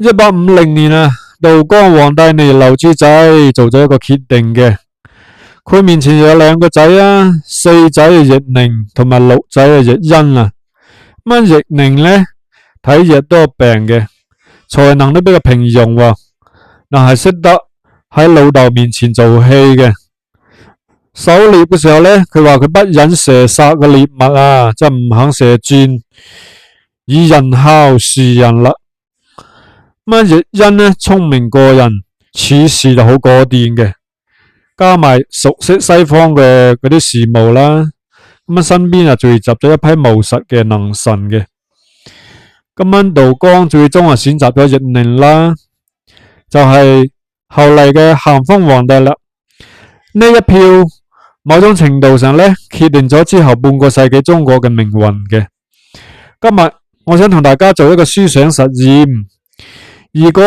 1850年道光皇帝彌留之際做咗一個決定嘅。佢面前有兩個仔四仔奕寧同埋六仔奕欣奕寧呢，體弱多病嘅，才能都比較平庸但係識得喺老豆面前做戲嘅。狩獵嘅時候呢，佢話佢不忍射殺嘅獵物即係唔肯射箭，以仁孝示人啦。奕欣呢，聰明過人，處事就好果斷嘅，加埋熟悉西方嘅嗰啲事務啦。身邊聚集咗一批務實嘅能臣嘅。道光最終選擇咗奕寧啦，就係後嚟嘅咸豐皇帝啦。呢一票某種程度上呢，決定咗之後半個世紀中國嘅命運嘅。今日我想同大家做一個思想實驗。如果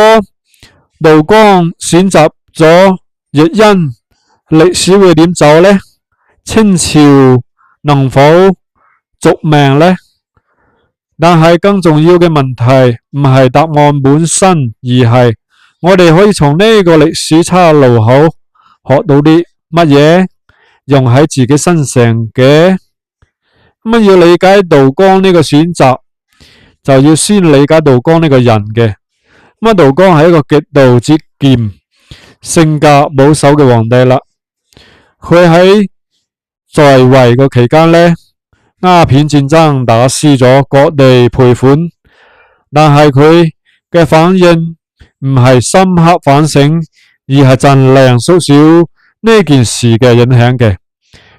道光選擇咗奕欣，歷史會點走呢？清朝能否續命呢？但係更重要嘅問題唔係答案本身，而係我哋可以從呢個歷史岔路口學到啲乜嘢，用喺自己身上嘅。要理解道光呢個選擇，就要先理解道光呢個人嘅。道光係一個極度節儉、性格保守嘅皇帝啦。佢喺在位個期間呢，鴉片戰爭打輸咗，各地賠款，但係佢嘅反應唔係深刻反省，而係盡量縮小呢件事嘅影響嘅，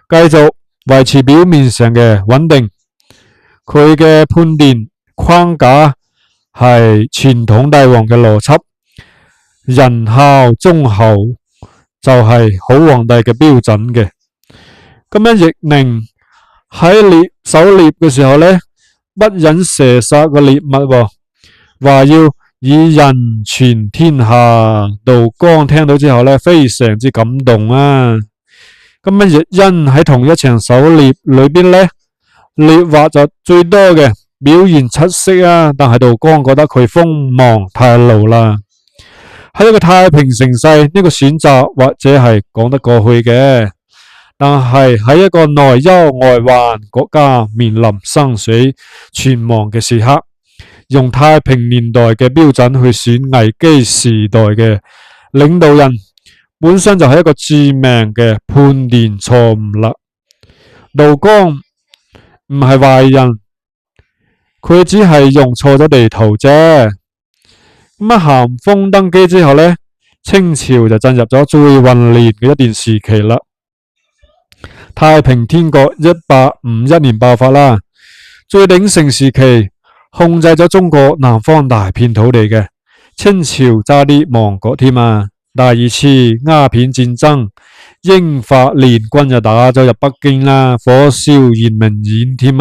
繼續維持表面上嘅穩定。佢嘅判斷框架係傳統帝王嘅邏輯，仁孝忠厚就係好皇帝嘅標準嘅。奕寧喺狩獵嘅時候呢，不忍射殺個獵物話要以仁傳天下。道光聽到之後呢，非常之感動奕欣喺同一場狩獵裏邊呢，獵獲就最多嘅，表現出色但係道光覺得佢鋒芒太露啦。喺一個太平盛世，呢個選擇或者係講得過去嘅，但係喺一個內憂外患、國家面臨生死存亡嘅時刻，用太平年代嘅標準去選危機時代嘅領導人，本身就係一個致命嘅判斷錯誤啦。道光唔係壞人，佢只係用錯咗地圖啫。咸豐登基之後呢，清朝就進入咗最混亂嘅一段時期啦。太平天國1851年爆發啦，最鼎盛時期控制咗中國南方大片土地嘅，清朝差啲亡國添第二次鴉片戰爭，英法聯軍就打咗入北京啦，火燒圓明園添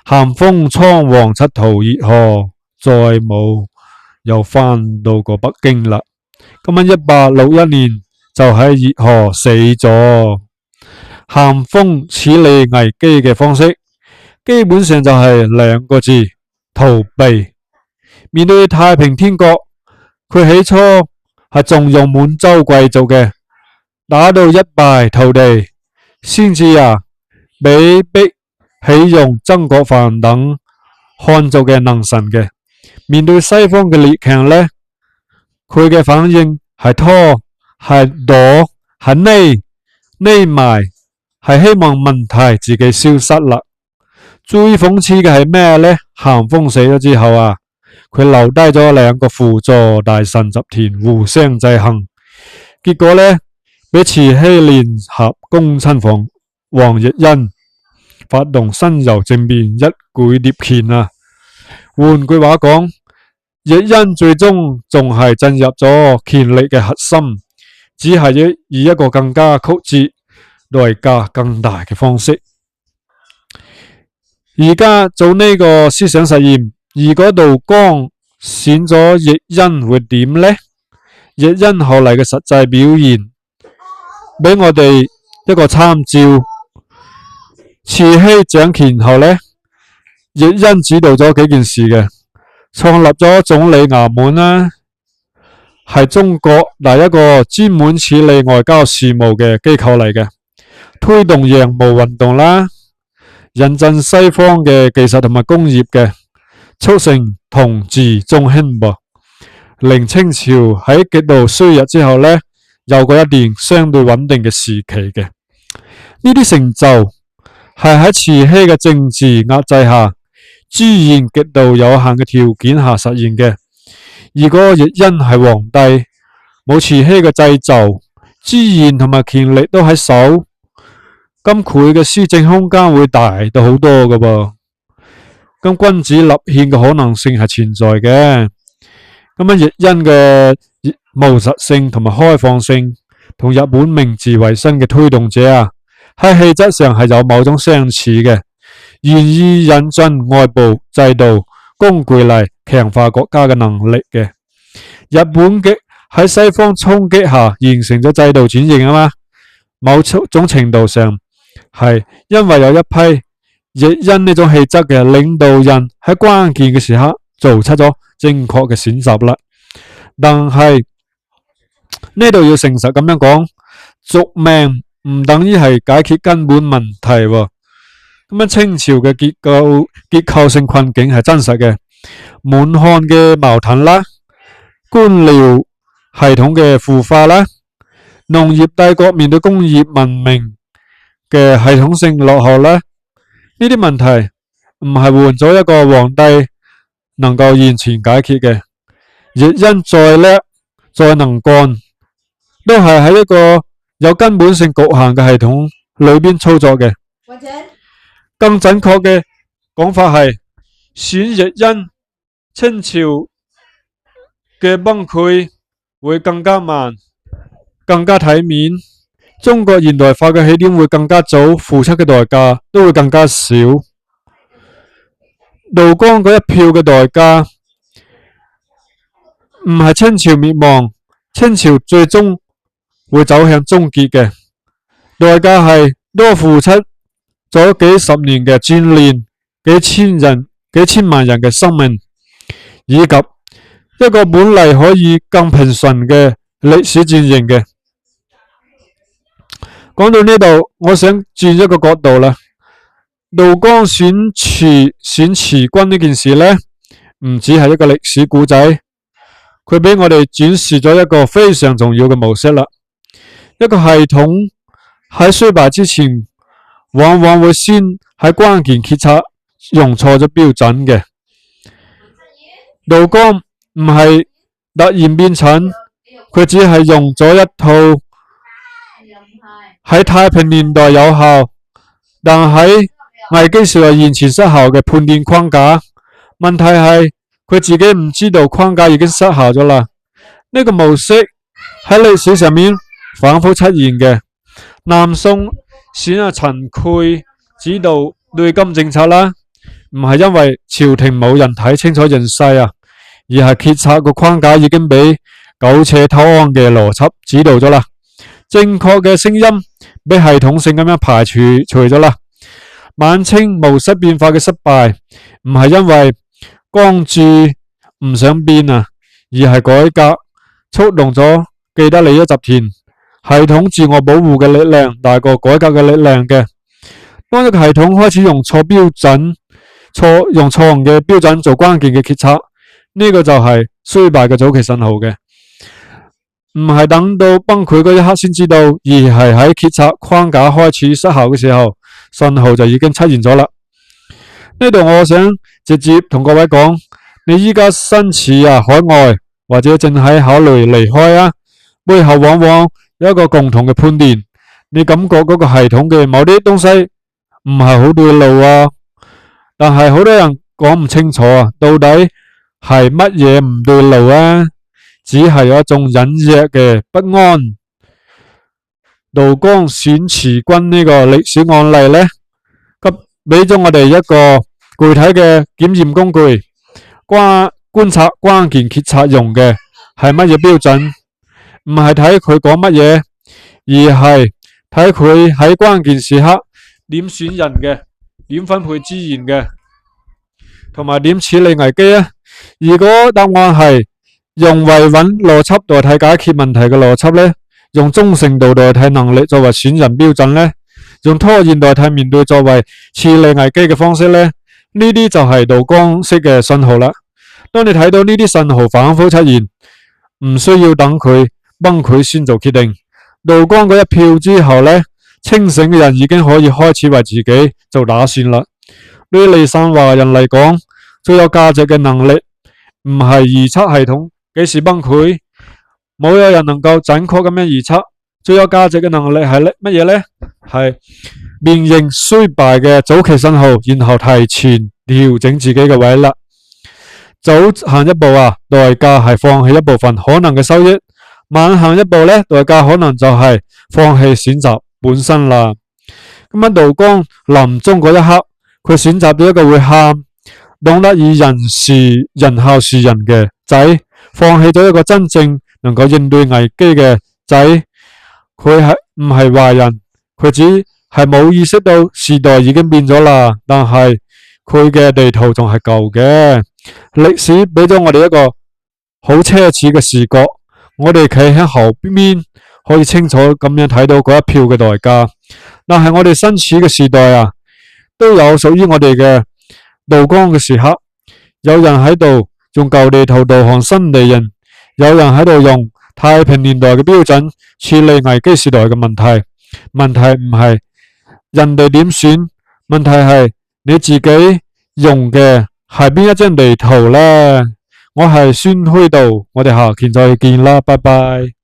咸豐倉皇出逃熱河，再冇又翻到過北京啦。1861年就喺熱河死咗。咸豐處理危機嘅方式基本上就係兩個字：逃避。面對太平天國，佢起初係重用滿洲貴族嘅，打到一敗塗地，先至被逼起用曾國藩等漢族嘅能臣嘅。面對西方嘅列強呢，佢嘅反應係拖、係躲、係匿埋，係希望問題自己消失啦。最諷刺嘅係咩呢？咸豐死咗之後佢留低咗兩個輔助大臣集團互相制衡，結果呢，俾慈禧聯合恭親王奕欣發動辛酉政變，一舉奪權換句話講，奕欣最終仲係進入咗權力嘅核心，只係以一個更加曲折、代價更大嘅方式。而家做呢個思想實驗，如果道光選咗奕欣會點呢？奕欣後嚟嘅實際表現俾我哋一個參照。慈禧掌權後呢，奕欣指導咗幾件事嘅。創立咗總理衙門啦，係中國第一個專門處理外交事務嘅機構嚟嘅，推動洋務運動啦，引進西方嘅技術同埋工業嘅，促成同治中興噃。令清朝喺極度衰弱之後呢，有過一段相對穩定嘅時期嘅。呢啲成就係喺慈禧嘅政治壓制下，資源極度有限嘅條件下實現嘅。如果奕訢係皇帝，冇慈禧嘅製造，資源同埋權力都喺手，咁佢嘅施政空間會大到好多㗎噃。咁君主立憲嘅可能性係存在嘅。咁奕訢嘅務實性同埋開放性，同日本明治維新嘅推動者啊，喺氣質上係有某種相似嘅，願意引進外部制度工具嚟強化國家嘅能力嘅。日本嘅喺西方衝擊下完成咗制度轉型啊嘛，某種程度上係因為有一批奕訢呢種氣質嘅領導人喺關鍵嘅時刻做出咗正確嘅選擇啦。但係呢度要誠實咁樣講，續命唔等於係解決根本問題喎。咁清朝嘅結構性困境係真實嘅，滿漢嘅矛盾啦，官僚系統嘅腐化啦，農業帝國面對工業文明嘅系統性落後啦，呢啲問題唔係換咗一個皇帝能夠完全解決嘅。奕訢再叻再能幹，都係喺一個有根本性局限嘅系統裏邊操作嘅。更準確嘅講法係，選奕訢，清朝嘅崩潰會更加慢，更加體面，中國現代化嘅起點會更加早，付出嘅代價都會更加少。道光嗰一票嘅代價唔係清朝滅亡，清朝最終會走向終結嘅，代價係多付出咗幾十年嘅鍛煉，幾千萬人嘅生命，以及一個本嚟可以更平順嘅歷史轉型嘅。講到呢度，我想轉一個角度啦。道光選慈軍呢件事呢，唔只係一個歷史故仔，佢俾我哋展示咗一個非常重要嘅模式啦。一個系統喺衰敗之前，往往會先喺關鍵決策用錯咗標準嘅。道光唔係突然變蠢，佢只係用咗一套喺太平年代有效，但喺危機時代完全失效嘅判斷框架。問題係佢自己唔知道框架已經失效咗啦。呢個模式喺歷史上面反覆出現嘅。南宋選陳恪指導對金政策啦，唔係因為朝廷冇人睇清楚形勢啊，而係決策個框架已經俾苟且偷安嘅邏輯指導咗啦。正確嘅聲音俾系統性咁樣排除咗啦。晚清模式變化嘅失敗唔係因為光緒唔想變啊，而係改革觸動咗既得利益集團，系統自我保護嘅力量大過改革嘅力量嘅。當一個系統開始用錯誤嘅標準做關鍵嘅決策，呢個就係衰敗嘅早期信號嘅。唔係等到崩潰嗰一刻先知道，而係喺決策框架開始失效嘅時候，信號就已經出現咗啦。呢度我想直接同各位講，你依家身處海外或者正喺考慮離開啊，背後往往有一個共同嘅判斷，你感覺嗰個系統嘅某啲東西唔係好對路啊，但係好多人講唔清楚啊，到底係乜嘢唔對路啊？只係有一種隱約嘅不安。道光選慈軍呢個歷史案例呢，俾咗我哋一個具體嘅檢驗工具，觀察關鍵決策用嘅係乜嘢標準，唔係睇佢講乜嘢，而係睇佢喺關鍵時刻點選人嘅，點分配資源嘅，同埋點處理危機啊。如果答案係用維穩邏輯代替解決問題嘅邏輯呢，用忠誠度代替能力作為選人標準呢，用拖延代替面對作為處理危機嘅方式呢，呢啲就係道光式嘅信號啦。當你睇到呢啲信號反覆出現，唔需要等佢崩潰先做決定。道光嗰一票之後呢，清醒嘅人已經可以開始為自己做打算啦。對於離散華人嚟講，最有價值嘅能力唔係預測系統幾時崩潰，冇有人能夠準確咁樣預測。最有價值嘅能力係乜嘢呢？係辨認衰敗嘅早期信號，然後提前調整自己嘅位啦。早行一步啊，代價係放棄一部分可能嘅收益；晚行一步呢，代價可能就係放棄選擇本身啦。咁喺道光臨終嗰一刻，佢選擇咗一個會喊、懂得以人孝事人嘅仔，放棄咗一個真正能夠應對危機嘅仔。佢係唔係壞人，佢只係冇意識到時代已經變咗啦，但係佢嘅地圖仲係舊嘅。歷史俾咗我哋一個好奢侈嘅視覺，我哋企喺後邊可以清楚咁樣睇到嗰一票嘅代價。但係我哋身處嘅時代啊，都有屬於我哋嘅道光嘅時刻。有人喺度用舊地圖導航新地形，有人喺度用太平年代嘅標準處理危機時代嘅問題。問題唔係人哋點選，問題係你自己用嘅係邊一張地圖呢？我係孫虛道，我哋下期再見啦，拜拜。